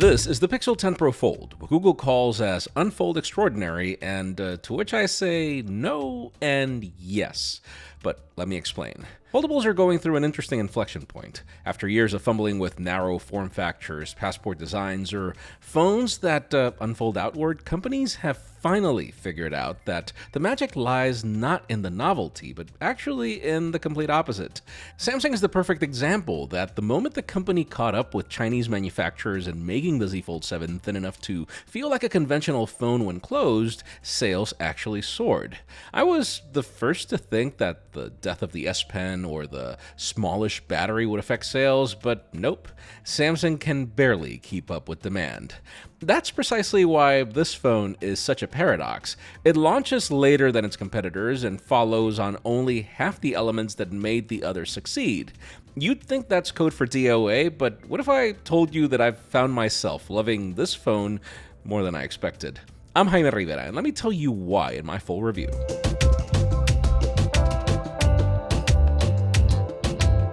This is the Pixel 10 Pro Fold, what Google calls as Unfold Extraordinary, and to which I say no and yes. But let me explain. Foldables are going through an interesting inflection point. After years of fumbling with narrow form factors, passport designs, or phones that unfold outward, companies have finally figured out that the magic lies not in the novelty, but actually in the complete opposite. Samsung is the perfect example that the moment the company caught up with Chinese manufacturers in making the Z Fold 7 thin enough to feel like a conventional phone when closed, sales actually soared. I was the first to think that the death of the S Pen or the smallish battery would affect sales, but nope, Samsung can barely keep up with demand. That's precisely why this phone is such a paradox. It launches later than its competitors and follows on only half the elements that made the others succeed. You'd think that's code for DOA, but what if I told you that I've found myself loving this phone more than I expected? I'm Jaime Rivera, and let me tell you why in my full review.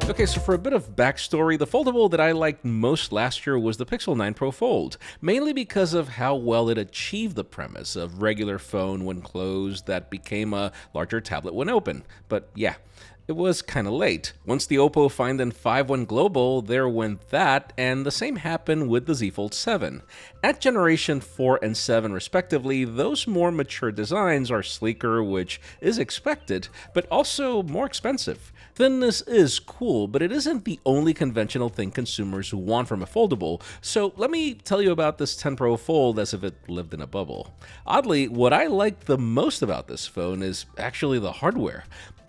Okay, so for a bit of backstory, the foldable that I liked most last year was the Pixel 9 Pro Fold, mainly because of how well it achieved the premise of regular phone when closed that became a larger tablet when open. But yeah, it was kinda late. Once the Oppo Find N5 went global, there went that, and the same happened with the Z Fold 7. At Generation 4 and 7 respectively, those more mature designs are sleeker, which is expected, but also more expensive. Thinness is cool, but it isn't the only conventional thing consumers want from a foldable, so let me tell you about this 10 Pro Fold as if it lived in a bubble. Oddly, what I like the most about this phone is actually the hardware.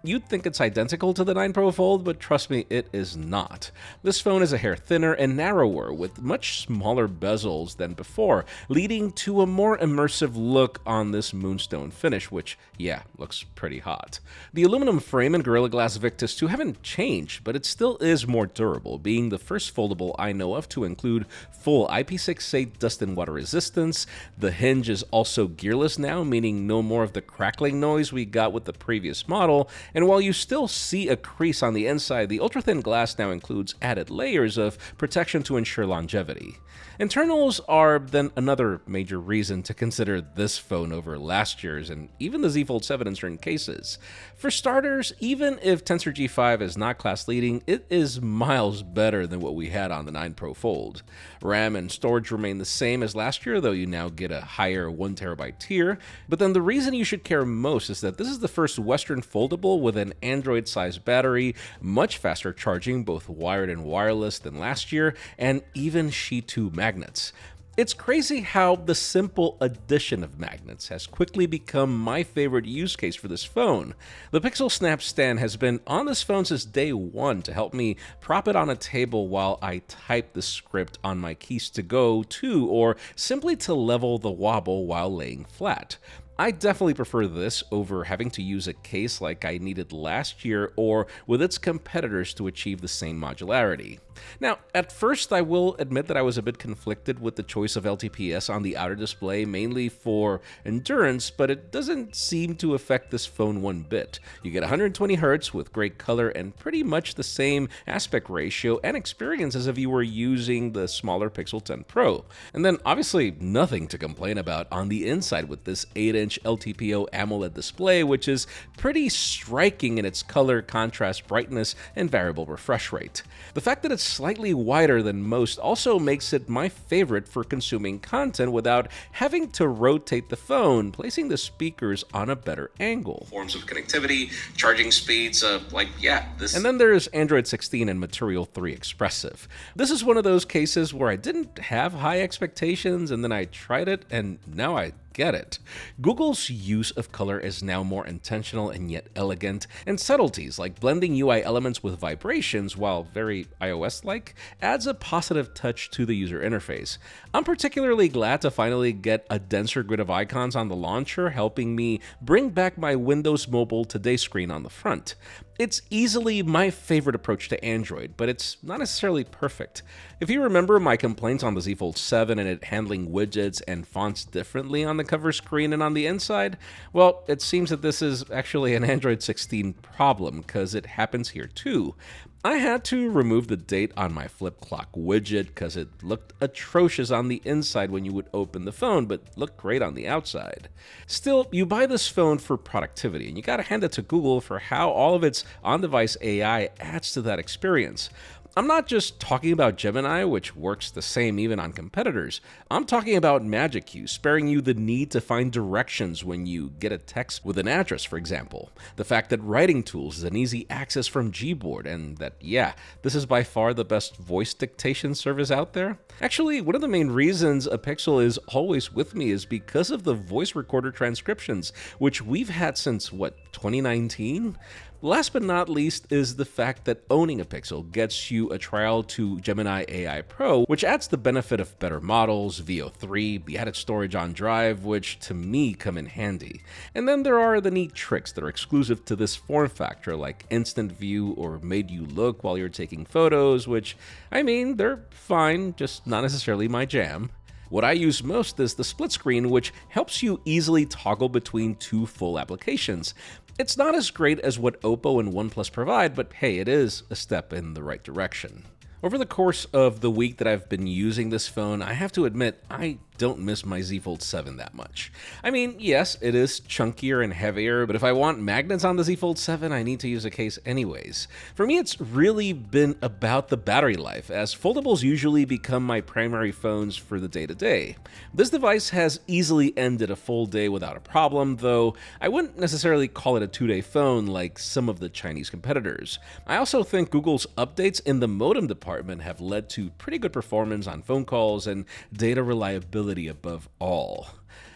You'd think it's identical to the 9 Pro Fold, but trust me, it is not. This phone is a hair thinner and narrower, with much smaller bezels than before, leading to a more immersive look on this moonstone finish, which, yeah, looks pretty hot. The aluminum frame and Gorilla Glass Victus 2 haven't changed, but it still is more durable, being the first foldable I know of to include full IP68 dust and water resistance. The hinge is also gearless now, meaning no more of the crackling noise we got with the previous model. And while you still see a crease on the inside, the ultra-thin glass now includes added layers of protection to ensure longevity. Internals are then another major reason to consider this phone over last year's and even the Z Fold 7 in certain cases. For starters, even if Tensor G5 is not class-leading, it is miles better than what we had on the 9 Pro Fold. RAM and storage remain the same as last year, though you now get a higher 1TB tier. But then the reason you should care most is that this is the first Western foldable with an Android-sized battery, much faster charging, both wired and wireless, than last year, and even Qi2 magnets. It's crazy how the simple addition of magnets has quickly become my favorite use case for this phone. The Pixel Snap Stand has been on this phone since day one to help me prop it on a table while I type the script on my Keys to Go to, or simply to level the wobble while laying flat. I definitely prefer this over having to use a case like I needed last year or with its competitors to achieve the same modularity. Now, at first I will admit that I was a bit conflicted with the choice of LTPS on the outer display, mainly for endurance, but it doesn't seem to affect this phone one bit. You get 120Hz with great color and pretty much the same aspect ratio and experience as if you were using the smaller Pixel 10 Pro. And then obviously nothing to complain about on the inside with this 8-inch LTPO AMOLED display, which is pretty striking in its color, contrast, brightness, and variable refresh rate. The fact that it's slightly wider than most also makes it my favorite for consuming content without having to rotate the phone, placing the speakers on a better angle. Forms of connectivity, charging speeds, And then there's Android 16 and Material 3 Expressive. This is one of those cases where I didn't have high expectations and then I tried it and now I get it. Google's use of color is now more intentional and yet elegant, and subtleties like blending UI elements with vibrations, while very iOS-like, adds a positive touch to the user interface. I'm particularly glad to finally get a denser grid of icons on the launcher, helping me bring back my Windows Mobile Today screen on the front. It's easily my favorite approach to Android, but it's not necessarily perfect. If you remember my complaints on the Z Fold 7 and it handling widgets and fonts differently on the cover screen and on the inside, well, it seems that this is actually an Android 16 problem, because it happens here too. I had to remove the date on my flip clock widget because it looked atrocious on the inside when you would open the phone, but looked great on the outside. Still, you buy this phone for productivity, and you gotta hand it to Google for how all of its on-device AI adds to that experience. I'm not just talking about Gemini, which works the same even on competitors. I'm talking about Magic Queue, sparing you the need to find directions when you get a text with an address, for example. The fact that Writing Tools is an easy access from Gboard, and that, yeah, this is by far the best voice dictation service out there. Actually, one of the main reasons a Pixel is always with me is because of the voice recorder transcriptions, which we've had since, 2019? Last but not least is the fact that owning a Pixel gets you a trial to Gemini AI Pro, which adds the benefit of better models, VO3, the added storage on Drive, which to me come in handy. And then there are the neat tricks that are exclusive to this form factor, like Instant View or Made You Look while you're taking photos, which, I mean, they're fine, just not necessarily my jam. What I use most is the split screen, which helps you easily toggle between two full applications. It's not as great as what Oppo and OnePlus provide, but hey, it is a step in the right direction. Over the course of the week that I've been using this phone, I have to admit, I don't miss my Z Fold 7 that much. I mean, yes, it is chunkier and heavier, but if I want magnets on the Z Fold 7, I need to use a case anyways. For me, it's really been about the battery life, as foldables usually become my primary phones for the day-to-day. This device has easily ended a full day without a problem, though I wouldn't necessarily call it a 2-day phone like some of the Chinese competitors. I also think Google's updates in the modem department have led to pretty good performance on phone calls and data reliability above all.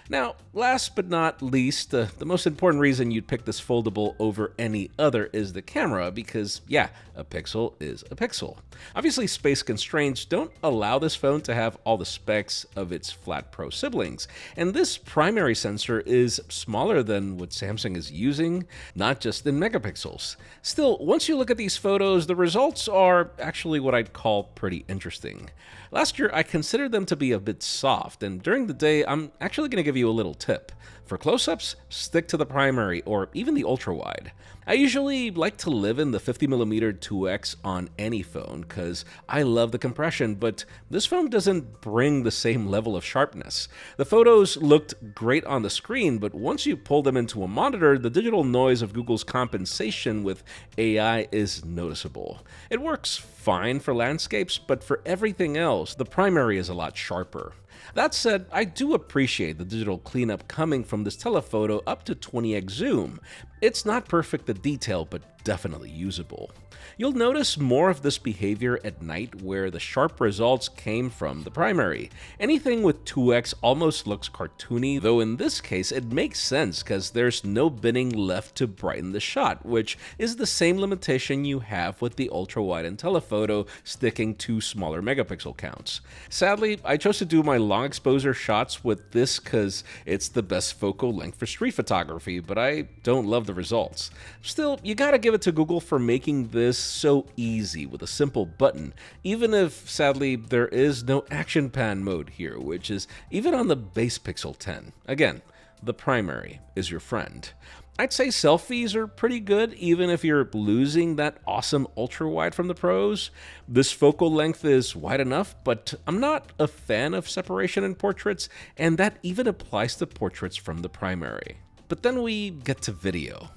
Now, last but not least, the most important reason you'd pick this foldable over any other is the camera, because yeah, a Pixel is a Pixel. Obviously, space constraints don't allow this phone to have all the specs of its Flat Pro siblings, and this primary sensor is smaller than what Samsung is using, not just in megapixels. Still, once you look at these photos, the results are actually what I'd call pretty interesting. Last year, I considered them to be a bit soft, and during the day, I'm actually going to give you a little tip. For close-ups, stick to the primary or even the ultra-wide. I usually like to live in the 50mm 2x on any phone because I love the compression, but this phone doesn't bring the same level of sharpness. The photos looked great on the screen, but once you pull them into a monitor, the digital noise of Google's compensation with AI is noticeable. It works fine for landscapes, but for everything else, the primary is a lot sharper. That said, I do appreciate the digital cleanup coming from this telephoto up to 20x zoom. It's not perfect at detail, but definitely usable. You'll notice more of this behavior at night where the sharp results came from the primary. Anything with 2x almost looks cartoony, though in this case it makes sense because there's no binning left to brighten the shot, which is the same limitation you have with the ultra-wide and telephoto sticking to smaller megapixel counts. Sadly, I chose to do my long exposure shots with this because it's the best focal length for street photography, but I don't love the results. Still, you gotta give it to Google for making this so easy with a simple button, even if, sadly, there is no action pan mode here, which is even on the base Pixel 10. Again, the primary is your friend. I'd say selfies are pretty good, even if you're losing that awesome ultra-wide from the pros. This focal length is wide enough, but I'm not a fan of separation in portraits, and that even applies to portraits from the primary. But then we get to video.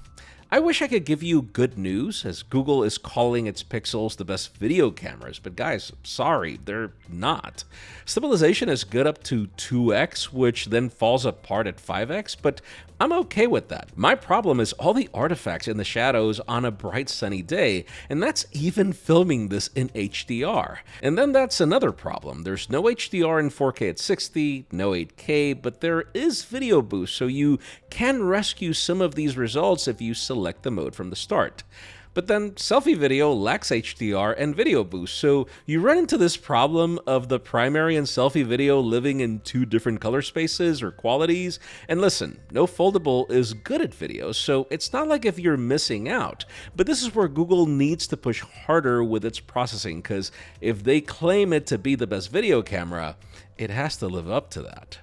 I wish I could give you good news, as Google is calling its Pixels the best video cameras, but guys, sorry, they're not. Stabilization is good up to 2x, which then falls apart at 5x, but I'm okay with that. My problem is all the artifacts in the shadows on a bright sunny day, and that's even filming this in HDR. And then that's another problem. There's no HDR in 4K at 60, no 8K, but there is video boost, so you can rescue some of these results if you select the mode from the start. But then selfie video lacks HDR and video boost, so you run into this problem of the primary and selfie video living in two different color spaces or qualities. And listen, no foldable is good at video, so it's not like if you're missing out. But this is where Google needs to push harder with its processing, because if they claim it to be the best video camera, it has to live up to that.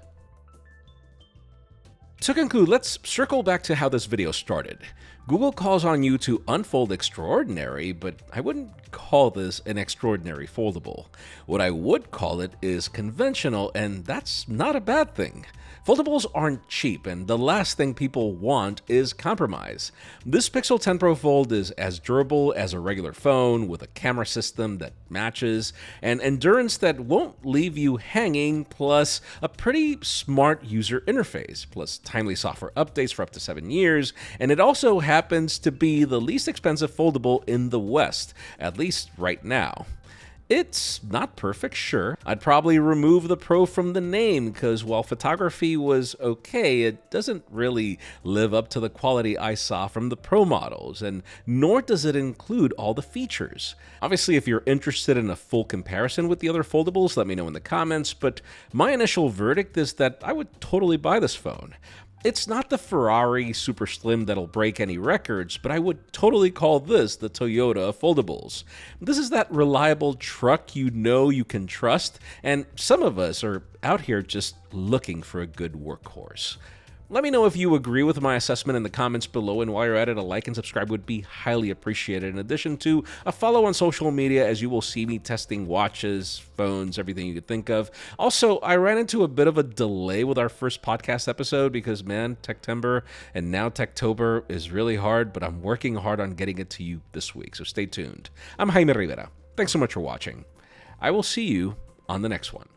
To conclude, let's circle back to how this video started. Google calls on you to unfold extraordinary, but I wouldn't call this an extraordinary foldable. What I would call it is conventional, and that's not a bad thing. Foldables aren't cheap, and the last thing people want is compromise. This Pixel 10 Pro Fold is as durable as a regular phone, with a camera system that matches, and endurance that won't leave you hanging, plus a pretty smart user interface, plus timely software updates for up to 7 years, and it also happens to be the least expensive foldable in the West, at least right now. It's not perfect, sure. I'd probably remove the Pro from the name because while photography was okay, it doesn't really live up to the quality I saw from the Pro models, and nor does it include all the features. Obviously, if you're interested in a full comparison with the other foldables, let me know in the comments, but my initial verdict is that I would totally buy this phone. It's not the Ferrari Super Slim that'll break any records, but I would totally call this the Toyota of foldables. This is that reliable truck you know you can trust, and some of us are out here just looking for a good workhorse. Let me know if you agree with my assessment in the comments below, and while you're at it, a like and subscribe would be highly appreciated, in addition to a follow on social media, as you will see me testing watches, phones, everything you could think of. Also, I ran into a bit of a delay with our first podcast episode because, man, Techtember and now Techtober is really hard, but I'm working hard on getting it to you this week, so stay tuned. I'm Jaime Rivera. Thanks so much for watching. I will see you on the next one.